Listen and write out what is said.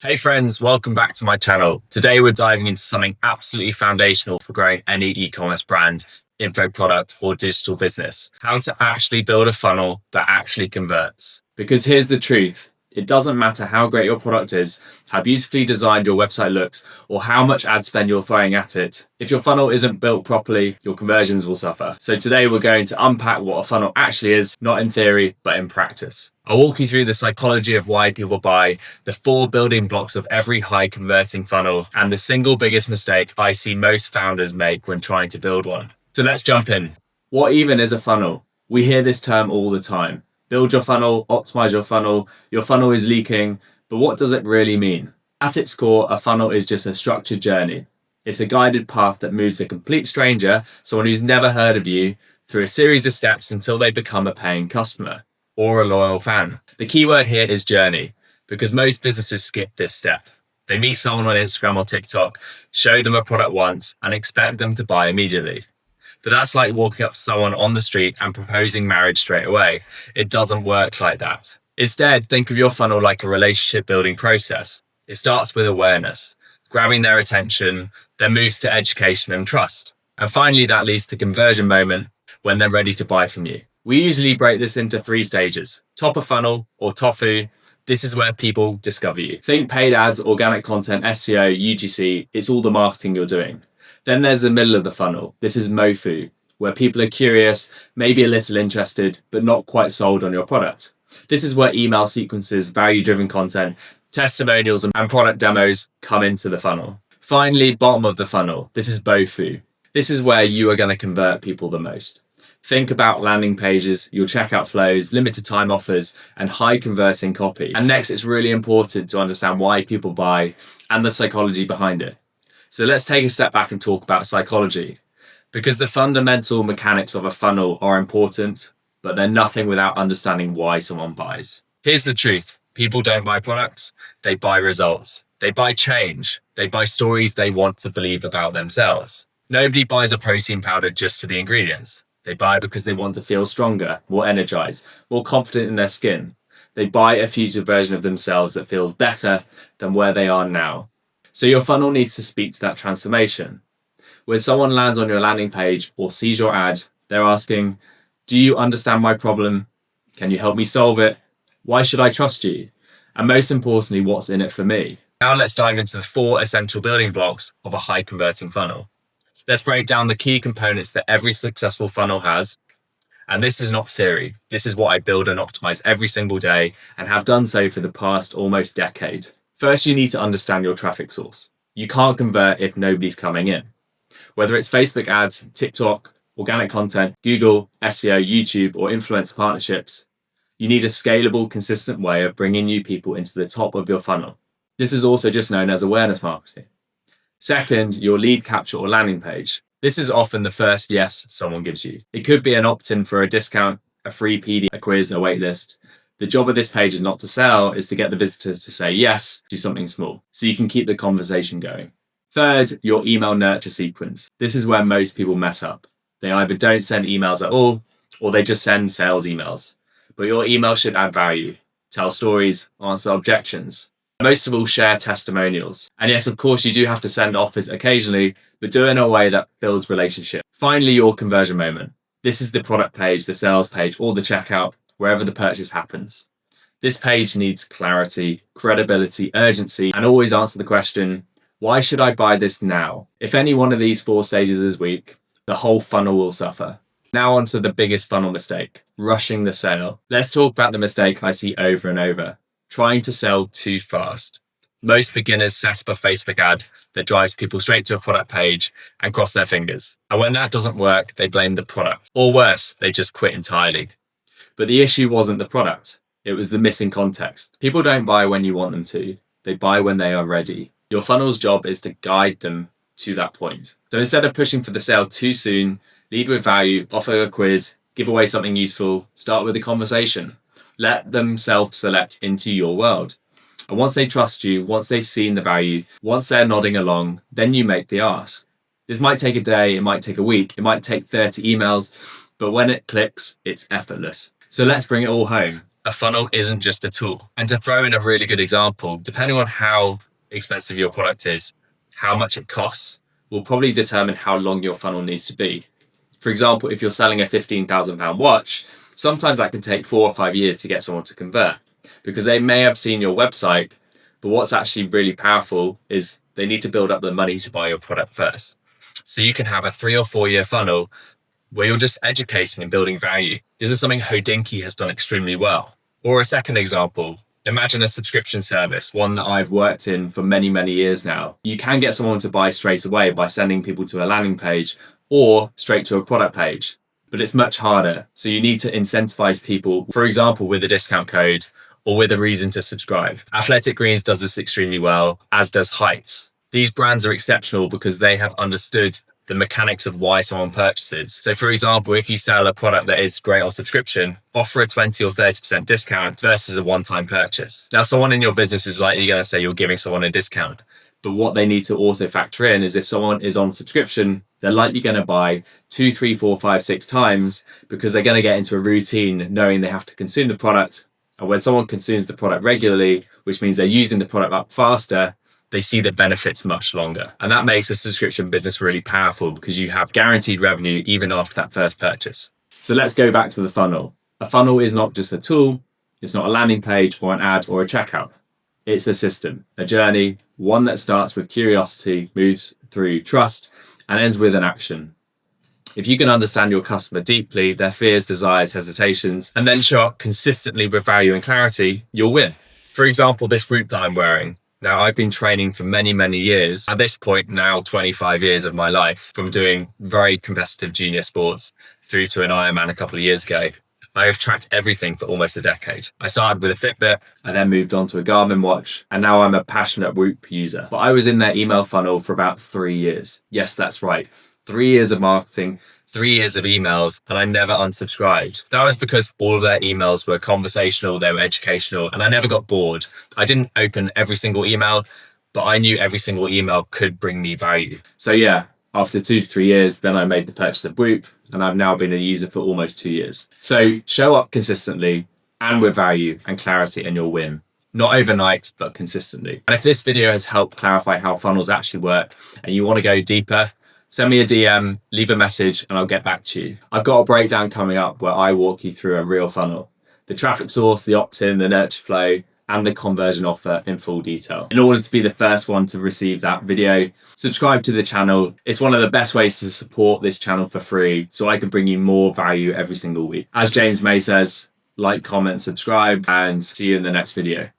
Hey friends, welcome back to my channel. Today we're diving into something absolutely foundational for growing any e-commerce brand, info product, or digital business. How to actually build a funnel that actually converts. Because here's the truth. It doesn't matter how great your product is, how beautifully designed your website looks, or how much ad spend you're throwing at it. If your funnel isn't built properly, your conversions will suffer. So today we're going to unpack what a funnel actually is, not in theory, but in practice. I'll walk you through the psychology of why people buy, the 4 building blocks of every high converting funnel, and the single biggest mistake I see most founders make when trying to build one. So let's jump in. What even is a funnel? We hear this term all the time. Build your funnel, optimize your funnel is leaking, but what does it really mean? At its core, a funnel is just a structured journey. It's a guided path that moves a complete stranger, someone who's never heard of you, through a series of steps until they become a paying customer or a loyal fan. The key word here is journey, because most businesses skip this step. They meet someone on Instagram or TikTok, show them a product once, and expect them to buy immediately. But that's like walking up to someone on the street and proposing marriage straight away. It doesn't work like that. Instead, think of your funnel like a relationship building process. It starts with awareness, grabbing their attention, then moves to education and trust. And finally, that leads to conversion moment when they're ready to buy from you. We usually break this into 3 stages. Top of funnel or TOFU. This is where people discover you. Think paid ads, organic content, SEO, UGC. It's all the marketing you're doing. Then there's the middle of the funnel. This is MOFU, where people are curious, maybe a little interested, but not quite sold on your product. This is where email sequences, value-driven content, testimonials, and product demos come into the funnel. Finally, bottom of the funnel. This is BOFU. This is where you are going to convert people the most. Think about landing pages, your checkout flows, limited time offers, and high converting copy. And next, it's really important to understand why people buy and the psychology behind it. So let's take a step back and talk about psychology, because the fundamental mechanics of a funnel are important, but they're nothing without understanding why someone buys. Here's the truth. People don't buy products, they buy results. They buy change. They buy stories they want to believe about themselves. Nobody buys a protein powder just for the ingredients. They buy because they want to feel stronger, more energized, more confident in their skin. They buy a future version of themselves that feels better than where they are now. So your funnel needs to speak to that transformation. When someone lands on your landing page or sees your ad, they're asking, do you understand my problem? Can you help me solve it? Why should I trust you? And most importantly, what's in it for me? Now let's dive into the 4 essential building blocks of a high converting funnel. Let's break down the key components that every successful funnel has. And this is not theory. This is what I build and optimize every single day and have done so for the past almost decade. First, you need to understand your traffic source. You can't convert if nobody's coming in. Whether it's Facebook ads, TikTok, organic content, Google, SEO, YouTube, or influencer partnerships, you need a scalable, consistent way of bringing new people into the top of your funnel. This is also just known as awareness marketing. Second, your lead capture or landing page. This is often the first yes someone gives you. It could be an opt-in for a discount, a free PD, a quiz, a waitlist. The job of this page is not to sell, it's to get the visitors to say yes to something small, so you can keep the conversation going. Third, your email nurture sequence. This is where most people mess up. They either don't send emails at all, or they just send sales emails. But your email should add value, tell stories, answer objections. Most of all, share testimonials. And yes, of course, you do have to send offers occasionally, but do it in a way that builds relationship. Finally, your conversion moment. This is the product page, the sales page, or the checkout, wherever the purchase happens. This page needs clarity, credibility, urgency, and always answer the question, why should I buy this now? If any one of these 4 stages is weak, the whole funnel will suffer. Now on to the biggest funnel mistake, rushing the sale. Let's talk about the mistake I see over and over, trying to sell too fast. Most beginners set up a Facebook ad that drives people straight to a product page and cross their fingers. And when that doesn't work, they blame the product. Or worse, they just quit entirely. But the issue wasn't the product. It was the missing context. People don't buy when you want them to. They buy when they are ready. Your funnel's job is to guide them to that point. So instead of pushing for the sale too soon, lead with value, offer a quiz, give away something useful, start with a conversation. Let them self-select into your world. And once they trust you, once they've seen the value, once they're nodding along, then you make the ask. This might take a day, it might take a week, it might take 30 emails, but when it clicks, it's effortless. So let's bring it all home. a funnel isn't just a tool. And to throw in a really good example, depending on how expensive your product is, how much it costs will probably determine how long your funnel needs to be. For example, if you're selling a £15,000 watch, sometimes that can take 4 or 5 years to get someone to convert because they may have seen your website, but what's actually really powerful is they need to build up the money to buy your product first. So you can have a 3 or 4 year funnel where you're just educating and building value. This is something Hodinkee has done extremely well. Or a second example, imagine a subscription service, one that I've worked in for many, many years now. You can get someone to buy straight away by sending people to a landing page or straight to a product page, but it's much harder. So you need to incentivize people, for example, with a discount code or with a reason to subscribe. Athletic Greens does this extremely well, as does Heights. These brands are exceptional because they have understood the mechanics of why someone purchases. So for example, if you sell a product that is great on subscription, offer a 20 or 30% discount versus a one-time purchase. Now, someone in your business is likely going to say you're giving someone a discount, but what they need to also factor in is if someone is on subscription, they're likely going to buy 2, 3, 4, 5, 6 times because they're going to get into a routine knowing they have to consume the product. And when someone consumes the product regularly, which means they're using the product up faster, they see the benefits much longer. And that makes a subscription business really powerful because you have guaranteed revenue even after that first purchase. So let's go back to the funnel. A funnel is not just a tool. It's not a landing page or an ad or a checkout. It's a system, a journey, one that starts with curiosity, moves through trust, and ends with an action. If you can understand your customer deeply, their fears, desires, hesitations, and then show up consistently with value and clarity, you'll win. For example, this boot that I'm wearing. Now, I've been training for many, many years. At this point now, 25 years of my life, from doing very competitive junior sports through to an Ironman a couple of years ago. I have tracked everything for almost a decade. I started with a Fitbit, I then moved on to a Garmin watch, and now I'm a passionate Whoop user. But I was in their email funnel for about 3 years. Yes, that's right. 3 years of marketing, 3 years of emails, and I never unsubscribed. That was because all of their emails were conversational, they were educational, and I never got bored. I didn't open every single email, but I knew every single email could bring me value. So yeah, after 2 to 3 years, then I made the purchase of Whoop, and I've now been a user for almost 2 years. So show up consistently and with value and clarity and you'll win. Not overnight, but consistently. And if this video has helped clarify how funnels actually work and you want to go deeper, send me a DM, leave a message, and I'll get back to you. I've got a breakdown coming up where I walk you through a real funnel. The traffic source, the opt-in, the nurture flow, and the conversion offer in full detail. In order to be the first one to receive that video, subscribe to the channel. It's one of the best ways to support this channel for free so I can bring you more value every single week. As James May says, like, comment, subscribe, and see you in the next video.